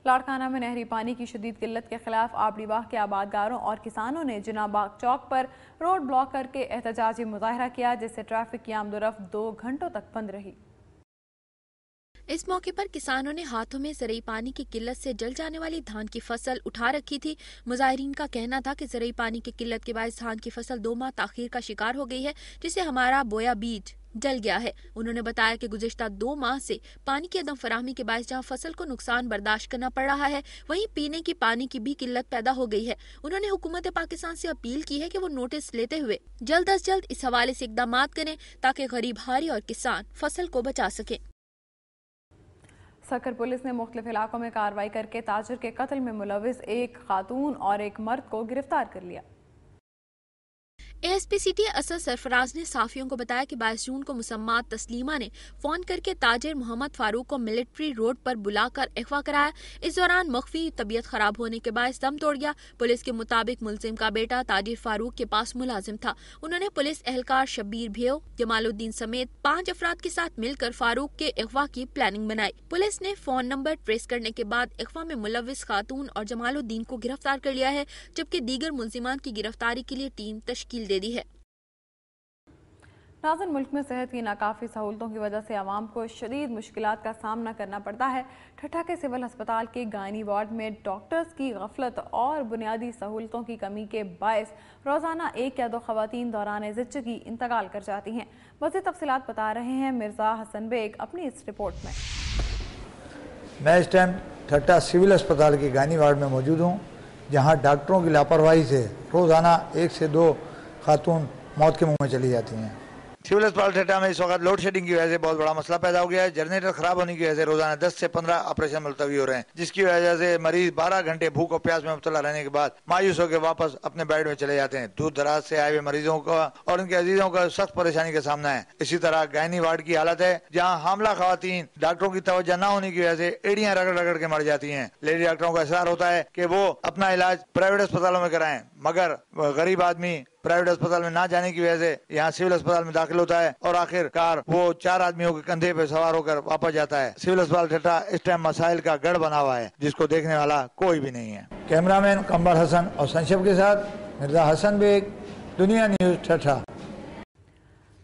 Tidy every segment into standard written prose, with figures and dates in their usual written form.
لاڑکانہ میں نہری پانی کی شدید قلت کے خلاف آبڑی باغ کے آبادگاروں اور کسانوں نے جناح باغ چوک پر روڈ بلاک کر کے احتجاجی مظاہرہ کیا، جس سے ٹریفک کی آمد و رفت 2 گھنٹوں تک بند رہی۔ اس موقع پر کسانوں نے ہاتھوں میں زرعی پانی کی قلت سے جل جانے والی دھان کی فصل اٹھا رکھی تھی۔ مظاہرین کا کہنا تھا کہ زرعی پانی کی قلت کے باعث دھان کی فصل 2 ماہ تاخیر کا شکار ہو گئی ہے، جس سے ہمارا بویا بیج جل گیا ہے۔ انہوں نے بتایا کہ گزشتہ 2 ماہ سے پانی کی عدم فراہمی کے باعث جہاں فصل کو نقصان برداشت کرنا پڑ رہا ہے، وہیں پینے کی پانی کی بھی قلت پیدا ہو گئی ہے۔ انہوں نے حکومت پاکستان سے اپیل کی ہے کہ وہ نوٹس لیتے ہوئے جلد از جلد اس حوالے سے اقدامات کریں تاکہ غریب ہاری اور کسان فصل کو بچا سکیں۔ سکھر پولیس نے مختلف علاقوں میں کارروائی کر کے تاجر کے قتل میں ملوث ایک خاتون اور ایک مرد کو گرفتار کر لیا۔ A S P city Asad Sarfraz نے صحافیوں کو بتایا کہ 22 جون کو مسمات تسلیمہ نے فون کر کے تاجر محمد فاروق کو ملٹری روڈ پر بلا کر اغوا کرایا۔ اس دوران مخفی طبیعت خراب ہونے کے باعث دم توڑ گیا۔ پولیس کے مطابق ملزم کا بیٹا تاجر فاروق کے پاس ملازم تھا۔ انہوں نے پولیس اہلکار شبیر بھیو، جمال الدین سمیت 5 افراد کے ساتھ مل کر فاروق کے اغوا کی پلاننگ بنائی۔ پولیس نے فون نمبر ٹریس کرنے کے بعد اغوا میں ملوث خاتون اور جمال الدین کو گرفتار کر لیا ہے، جبکہ دیگر ملزمان کی گرفتاری کے لیے ٹیم تشکیل دے دی ہے۔ ناظرین، ملک میں صحت کی ناکافی سہولتوں کی وجہ سے عوام کو شدید مشکلات کا سامنا کرنا پڑتا ہے۔ ٹھٹھہ کے سول ہسپتال کے گائنی وارڈ میں ڈاکٹرز کی غفلت اور بنیادی سہولتوں کی کمی کے باعث روزانہ 1 یا 2 خواتین دوران زچگی انتقال کر جاتی ہیں۔ مزید تفصیلات بتا رہے ہیں مرزا حسن بیگ اپنی اس رپورٹ میں۔ میں اس ٹائم ٹھٹھہ سول ہسپتال کے گائنی وارڈ میں موجود ہوں، جہاں ڈاکٹروں کی لاپرواہی سے روزانہ 1 سے 2 خاتون موت کے منہ میں چلی جاتی ہیں۔ سول ہسپتال ٹھٹھہ میں اس وقت لوڈ شیڈنگ کی وجہ سے بہت بڑا مسئلہ پیدا ہو گیا ہے۔ جنریٹر خراب ہونے کی وجہ سے روزانہ 10 سے 15 آپریشن ملتوی ہو رہے ہیں، جس کی وجہ سے مریض 12 گھنٹے بھوک اور پیاس میں مبتلا رہنے کے بعد مایوس ہو کے واپس اپنے بیڈ میں چلے جاتے ہیں۔ دور دراز سے آئے ہوئے مریضوں کا اور ان کے عزیزوں کا سخت پریشانی کا سامنا ہے۔ اسی طرح گائنی وارڈ کی حالت ہے، جہاں حاملہ خواتین ڈاکٹروں کی توجہ نہ ہونے کی وجہ سے ایڑیاں رگڑ رگڑ کے مر جاتی ہیں۔ لیڈی ڈاکٹروں کا اصرار ہوتا ہے کہ وہ اپنا علاج پرائیویٹ اسپتالوں میں کرائیں، مگر غریب آدمی پرائیویٹ اسپتال میں نہ جانے کی وجہ سے یہاں سول اسپتال میں داخل ہوتا ہے اور آخر کار وہ 4 آدمیوں کے کندھے پہ سوار ہو کر واپس جاتا ہے۔ سول اسپتال ٹھٹھہ اس ٹائم مسائل کا گڑھ بنا ہوا ہے، جس کو دیکھنے والا کوئی بھی نہیں ہے۔ کیمرہ مین قمر حسن اور سنشب کے ساتھ مرزا حسن بیگ، دنیا نیوز ٹھٹھہ۔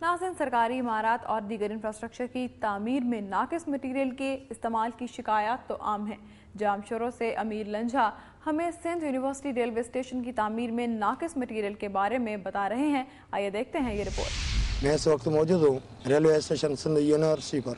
ناظرین، سرکاری عمارات اور دیگر انفراسٹرکچر کی تعمیر میں ناقص مٹیریل کے استعمال کی شکایات تو عام ہیں۔ جام شوروں سے امیر لنجھا ہمیں سندھ یونیورسٹی ریلوے اسٹیشن کی تعمیر میں ناقص مٹیریل کے بارے میں بتا رہے ہیں۔ آئیے دیکھتے ہیں یہ رپورٹ۔ میں اس وقت موجود ہوں ریلوے اسٹیشن سندھ یونیورسٹی پر۔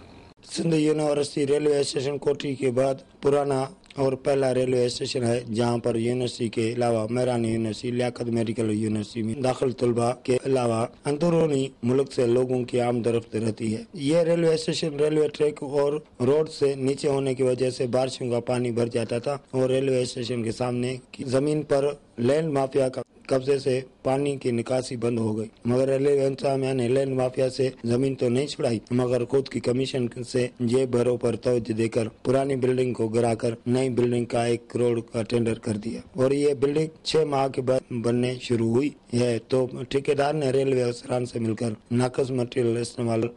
سندھ یونیورسٹی ریلوے اسٹیشن کوٹھی کے بعد پرانا اور پہلا ریلوے اسٹیشن ہے، جہاں پر یونیورسٹی کے علاوہ مہران یونیورسٹی، لیاقت میڈیکل یونیورسٹی میں داخل طلباء کے علاوہ اندرونی ملک سے لوگوں کی آمد و رفت رہتی ہے۔ یہ ریلوے اسٹیشن ریلوے ٹریک اور روڈ سے نیچے ہونے کی وجہ سے بارشوں کا پانی بھر جاتا تھا اور ریلوے اسٹیشن کے سامنے کی زمین پر لینڈ مافیا کا قبضے سے پانی کی نکاسی بند ہو گئی، مگر ریلوے انتظامیہ نے لینڈ مافیا سے زمین تو نہیں چھڑائی، مگر خود کی کمیشن سے جیب بھروں پر توجہ دے کر پرانی بلڈنگ کو گرا کر نئی بلڈنگ کا 1 کروڑ کا ٹینڈر کر دیا اور یہ بلڈنگ 6 ماہ کے بعد بننے شروع ہوئی ہے۔ تو ٹھیکیدار نے ریلوے افسران سے مل کر ناقص مٹیریل استعمال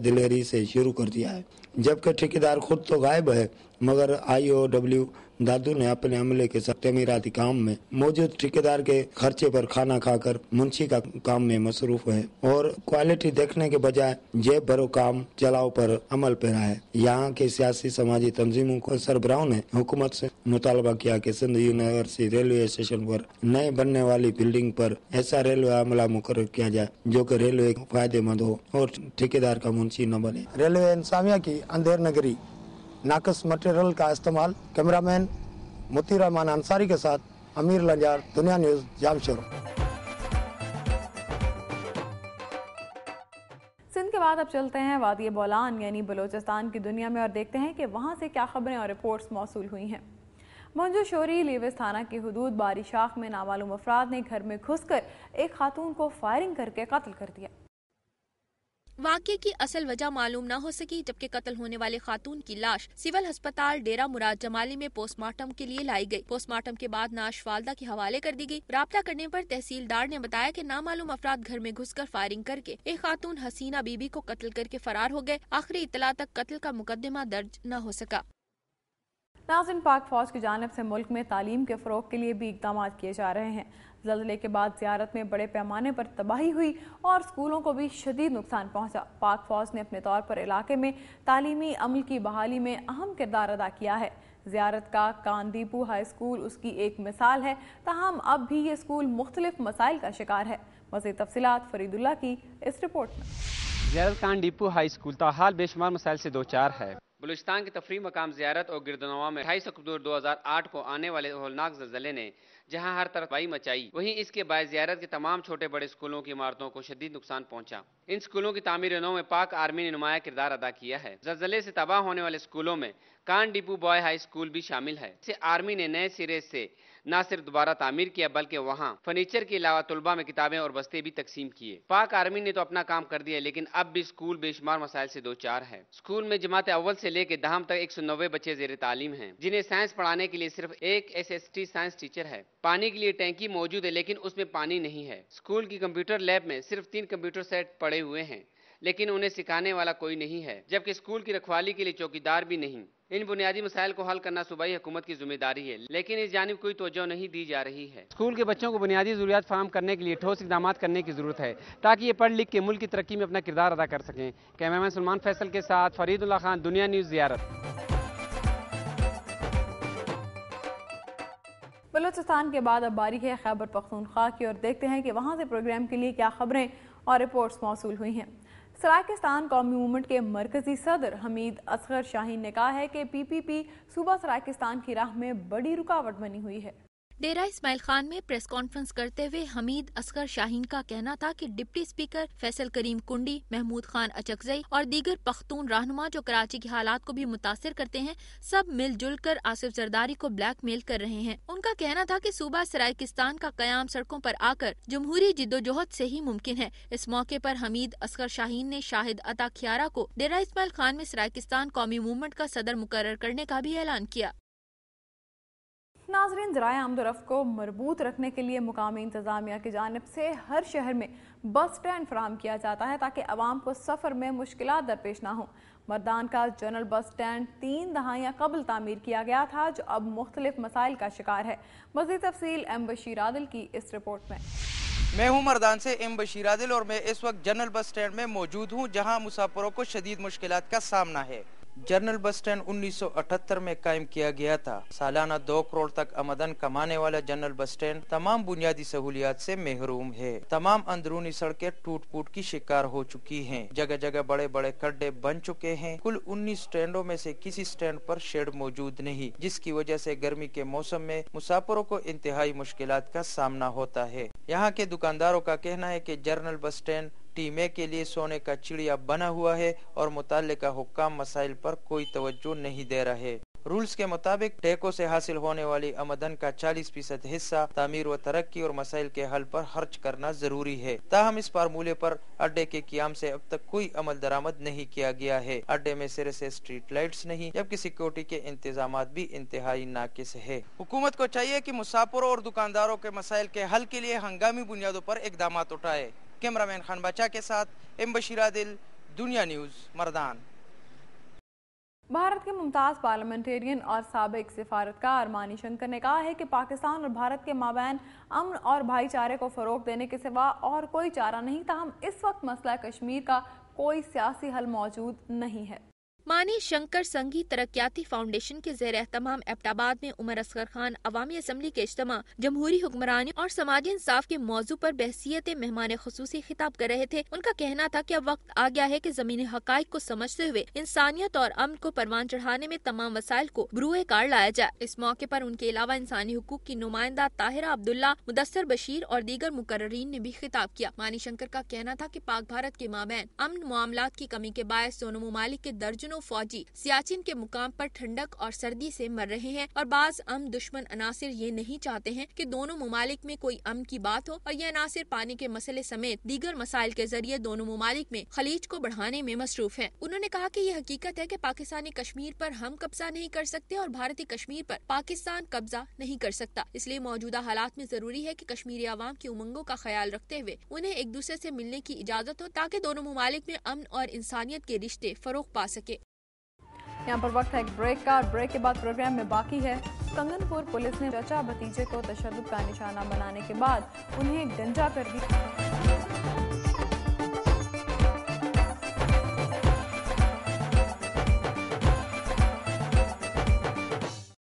دلیری سے شروع کر دیا ہے، جبکہ ٹھیکیدار خود تو غائب ہے، مگر IOW دادو نے اپنے عملے کے ساتھ تعمیراتی کام میں موجود ٹھیکیدار کے خرچے پر کھانا کھا کر منشی کا کام میں مصروف ہے اور کوالٹی دیکھنے کے بجائے جیب بھرو کام چلاؤ پر عمل پیرا ہے۔ یہاں کے سیاسی سماجی تنظیموں کو سربراہوں نے حکومت سے مطالبہ کیا کہ سندھ یونیورسٹی ریلوے اسٹیشن پر نئے بننے والی بلڈنگ پر ایسا ریلوے عملہ مقرر کیا جائے جو کہ ریلوے فائدے مند ہو اور ٹھیکیدار کا منشی نہ بنے۔ ریلوے انتظامیہ کی اندھیر نگری، ناقص مٹیریل کا استعمال۔ کیمرہ مین متی رحمان انصاری کے ساتھ امیر لنجار، دنیا نیوز، جامشور۔ سندھ کے بعد اب چلتے ہیں وادی بولان یعنی بلوچستان کی دنیا میں اور دیکھتے ہیں کہ وہاں سے کیا خبریں اور رپورٹس موصول ہوئی ہیں۔ منجو شوری لیوس تھانہ کی حدود باری شاخ میں نامعلوم افراد نے گھر میں گھس کر ایک خاتون کو فائرنگ کر کے قتل کر دیا۔ واقعے کی اصل وجہ معلوم نہ ہو سکی، جبکہ قتل ہونے والے خاتون کی لاش سول ہسپتال ڈیرہ مراد جمالی میں پوسٹ مارٹم کے لیے لائی گئی۔ پوسٹ مارٹم کے بعد نعش والدہ کے حوالے کر دی گئی۔ رابطہ کرنے پر تحصیلدار نے بتایا کہ نامعلوم افراد گھر میں گھس کر فائرنگ کر کے ایک خاتون حسینہ بی بی کو قتل کر کے فرار ہو گئے۔ آخری اطلاع تک قتل کا مقدمہ درج نہ ہو سکا۔ नाज़रीन, पाक फौज की जानिब से मुल्क में तालीम के फ़रोग के लिए भी इक़दाम किए जा रहे हैं। ज़ल्ज़ले के बाद ज़ियारत में बड़े पैमाने पर तबाही हुई और स्कूलों को भी शदीद नुकसान पहुँचा। पाक फौज ने अपने तौर पर इलाके में तालीमी अमल की बहाली में अहम किरदार अदा किया है। ज़ियारत का कानदीपू हाई स्कूल उसकी एक मिसाल है, ताहम अब भी ये स्कूल मुख्तलिफ मसाइल का शिकार है। मज़ीद तफसीलात फरीदुल्लाह की इस रिपोर्ट में। ज़ियारत कानदीपू हाई स्कूल ताहाल बेशुमार मसाइल से दो चार है। बलूचिस्तान के तफरीह मकाम ज़ियारत और गिरदनवा में 28 अक्टूबर 2008 को आने वाले होलनाक ज़लज़ले ने जहां हर तरफ तबाही मचाई, वहीं इसके बाद ज़ियारत के तमाम छोटे बड़े स्कूलों की इमारतों को शदीद नुकसान पहुंचा। इन स्कूलों की तामीर नौ में पाक आर्मी ने नुमाया किरदार अदा किया है। ज़लज़ले से तबाह होने वाले स्कूलों में कानदीपू बॉय हाई स्कूल भी शामिल है। इसे आर्मी ने नए सिरे से न सिर्फ दोबारा तामीर किया, बल्कि वहाँ फर्नीचर के अलावा तलबा में किताबें और बस्ते भी तकसीम किए। पाक आर्मी ने तो अपना काम कर दिया, लेकिन अब भी स्कूल बेशुमार मसाइल से दो चार है। स्कूल में जमात अव्वल से लेकर दहम तक 190 बच्चे ज़ेर तालीम हैं, जिन्हें साइंस पढ़ाने के लिए सिर्फ एक SST साइंस टीचर है। पानी के लिए टैंकी मौजूद है, लेकिन उसमें पानी नहीं है। स्कूल की कंप्यूटर लैब में सिर्फ 3 कंप्यूटर सेट पड़े हुए हैं, लेकिन उन्हें सिखाने वाला कोई नहीं है, जबकि स्कूल की रखवाली के लिए चौकीदार भी नहीं। इन बुनियादी मसाइल को हल करना सूबाई हुकूमत की जिम्मेदारी है, लेकिन इस जानिब कोई तवज्जो नहीं दी जा रही है। स्कूल के बच्चों को बुनियादी ज़रूरियात फराहम करने के लिए ठोस इक़दाम करने की ज़रूरत है, ताकि ये पढ़ लिख के मुल्क की तरक्की में अपना किरदार अदा कर सकें। कैमरामैन सलमान फैसल के साथ फरीदुल्लाह खान, दुनिया न्यूज़, ज़ियारत। बलूचिस्तान के बाद अब बारी है खैबर पख्तूनख्वा की, और देखते हैं कि वहाँ से प्रोग्राम के लिए क्या खबरें और रिपोर्ट्स मौसूल हुई हैं। सराकिस्तान कौमी मूवमेंट के मरकजी सदर हमीद असगर शाहीन ने कहा है कि PPP सूबा सराकिस्तान की राह में बड़ी रुकावट बनी हुई है। डेरा इस्माइल खान में प्रेस कॉन्फ्रेंस करते हुए हमीद असगर शाहीन का कहना था कि डिप्टी स्पीकर फैसल करीम कुंडी, महमूद खान अचकजई और दीगर पख्तून रहनुमा जो कराची के हालात को भी मुतासिर करते हैं, सब मिलजुल कर आसिफ जरदारी को ब्लैकमेल कर रहे हैं। उनका कहना था कि सूबा सराकिस्तान का कयाम सड़कों पर आकर जमहूरी जिद्दोजहद से ही मुमकिन है। इस मौके पर हमीद असगर शाहीन ने शाहिद अता खियारा को डेरा इस्माइल खान में सराकिस्तान कौमी मूवमेंट का सदर मुकर्रर करने का भी ऐलान किया। नाज़रीन, ज़राए आमदोरफ्त को मरबूत रखने के लिए मुकामी इंतज़ामिया की जानिब से हर शहर में बस स्टैंड फराहम किया जाता है, ताकि आवाम को सफ़र में मुश्किलात दरपेश ना हो। मर्दान का जनरल बस स्टैंड 3 दहाइयाँ कबल तामीर किया गया था, जो अब मुख्तलिफ मसाइल का शिकार है। मज़ीद तफसील M बशीर आदिल की इस रिपोर्ट में। मैं हूं मर्दान से M बशीर आदिल और मैं इस वक्त जनरल बस स्टैंड में मौजूद हूं, जहां मुसाफिरों को शदीद मुश्किलात का सामना है। जनरल बस स्टैंड 1978 में कायम किया गया था। सालाना 2 करोड़ तक आमदन कमाने वाला जनरल बस स्टैंड तमाम बुनियादी सहूलियात से महरूम है। तमाम अंदरूनी सड़कें टूट फूट की शिकार हो चुकी हैं। जगह जगह बड़े बड़े खड्डे बन चुके हैं। कुल 19 स्टैंडों में से किसी स्टैंड पर शेड मौजूद नहीं, जिसकी वजह से गर्मी के मौसम में मुसाफिरों को इंतहाई मुश्किलात का सामना होता है। यहाँ के दुकानदारों का कहना है कि जनरल बस स्टैंड टीमे के लिए सोने का चिड़िया बना हुआ है और मुताल्लिका हुक्काम मसाइल पर कोई तवज्जो नहीं दे रहे। रूल्स के मुताबिक टैक्सों से हासिल होने वाली आमदन का 40% हिस्सा तामीर व तरक्की और मसाइल के हल पर खर्च करना जरूरी है। ताहम इस फार्मूले पर अड्डे के क़याम से अब तक कोई अमल दरामद नहीं किया गया है। अड्डे में सिरे से स्ट्रीट लाइट्स नहीं, जबकि सिक्योरिटी के इंतजाम भी इंतहाई नाकिस है। हुकूमत को चाहिए कि मुसाफिरों और दुकानदारों के मसाइल के हल के लिए हंगामी बुनियादों पर इकदाम उठाए। कैमरामैन खान बचा के साथ M बशीर आदिल, दुनिया न्यूज़, मर्दान। भारत के मुमताज़ पार्लियामेंटेरियन और साबिक सिफारतकार मानी शंकर ने कहा है कि पाकिस्तान और भारत के माबैन अमन और भाईचारे को फ़रोग देने के सिवा और कोई चारा नहीं, ताहम इस वक्त मसला कश्मीर का कोई सियासी हल मौजूद नहीं है। मानी शंकर संघी तरक्याती फाउंडेशन के ज़ेर एहतमाम एबटाबाद में उमर असगर खान अवामी असम्बली के इज्तिमा जमहूरी हुक्मरानी और समाजी इंसाफ के मौजू पर बहसियत मेहमान खुसूसी खिताब कर रहे थे। उनका कहना था कि अब वक्त आ गया है कि ज़मीनी हक़ाइक़ को समझते हुए इंसानियत और अमन को परवान चढ़ाने में तमाम वसाइल को बरूए कार लाया जाए। इस मौके पर उनके अलावा इंसानी हुकूक की नुमाइंदा ताहिरा अब्दुल्ला, मुदस्सर बशीर और दीगर मुकर्ररीन ने भी खिताब किया। मानी शंकर का कहना था कि पाक भारत के माबैन अमन मामलात की कमी के बायस दोनों ममालिक के दर्जनों फौजी सियाचिन के मुकाम पर ठंडक और सर्दी से मर रहे हैं और बाज अमन दुश्मन अनासिर ये नहीं चाहते हैं कि दोनों ममालिक में कोई अमन की बात हो और ये अनासिर पानी के मसले समेत दीगर मसाइल के जरिए दोनों ममालिक में खलीज को बढ़ाने में मसरूफ हैं। उन्होंने कहा कि यह हकीकत है कि पाकिस्तानी कश्मीर पर हम कब्जा नहीं कर सकते और भारतीय कश्मीर पर पाकिस्तान कब्जा नहीं कर सकता। इसलिए मौजूदा हालात में जरूरी है कि कश्मीरी आवाम की उमंगों का ख्याल रखते हुए उन्हें एक दूसरे से मिलने की इजाजत हो, ताकि दोनों ममालिक में अमन और इंसानियत के रिश्ते फरोग पा सके। यहाँ पर वक्त है एक ब्रेक का, और ब्रेक के बाद प्रोग्राम में बाकी है। कंगनपुर पुलिस ने चचा भतीजे को तशद्दुद का निशाना बनाने के बाद उन्हें गंजा कर दी।